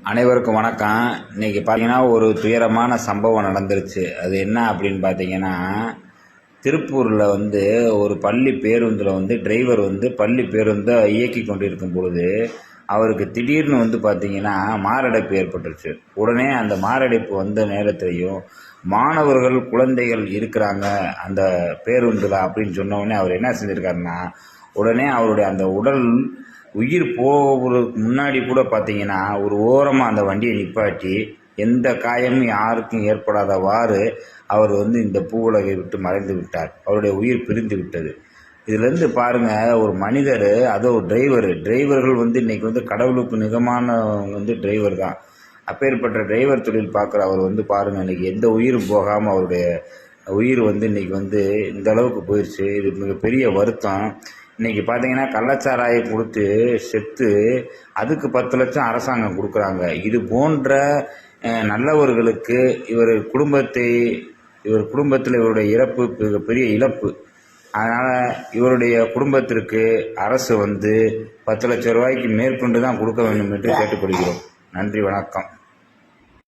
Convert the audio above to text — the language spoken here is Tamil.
அனைவருக்கும் வணக்கம். இன்றைக்கி பார்த்தீங்கன்னா ஒரு துயரமான சம்பவம் நடந்துருச்சு. அது என்ன அப்படின்னு பார்த்தீங்கன்னா, திருப்பூரில் ஒரு பள்ளி பேருந்தில் டிரைவர் பள்ளி பேருந்தை இயக்கி கொண்டிருக்கும் பொழுது அவருக்கு திடீர்னு பார்த்தீங்கன்னா மாரடைப்பு ஏற்பட்டுருச்சு. உடனே அந்த மாரடைப்பு வந்த நேரத்திலையும் மாணவர்கள் குழந்தைகள் இருக்கிறாங்க அந்த பேருந்தில் அப்படின்னு சொன்னோடனே அவர் என்ன செஞ்சுருக்காருன்னா, உடனே அவருடைய அந்த உடல் உயிர் போகிறதுக்கு முன்னாடி கூட பார்த்தீங்கன்னா ஒரு ஓரமாக அந்த வண்டியை நிப்பாட்டி எந்த காயமும் யாருக்கும் ஏற்படாதவாறு அவர் இந்த பூவுலகை விட்டு மறைந்து விட்டார். அவருடைய உயிர் பிரிந்து விட்டது. இதுலேருந்து பாருங்கள், ஒரு மனிதர், அதோ டிரைவர்கள் இன்றைக்கி கடவுளுக்கு நிகமான டிரைவர் தான். அப்பேற்பட்ட டிரைவர் தொழில் பார்க்குற அவர் பாருங்கள், இன்றைக்கி எந்த உயிரும் போகாமல் அவருடைய உயிர் இன்றைக்கி இந்த அளவுக்கு போயிடுச்சு. இது மிகப்பெரிய வருத்தம். இன்றைக்கி பார்த்தீங்கன்னா கள்ளச்சாராயை கொடுத்து செத்து அதுக்கு 10 லட்சம் அரசாங்கம் கொடுக்குறாங்க. இது போன்ற நல்லவர்களுக்கு இவர் குடும்பத்தில் இவருடைய இறப்பு பெரிய இழப்பு. அதனால் இவருடைய குடும்பத்திற்கு அரசு 10 லட்சம் ரூபாய்க்கு மேற்கொண்டு தான் கொடுக்க வேண்டும் என்று கேட்டுக்கொள்கிறோம். நன்றி, வணக்கம்.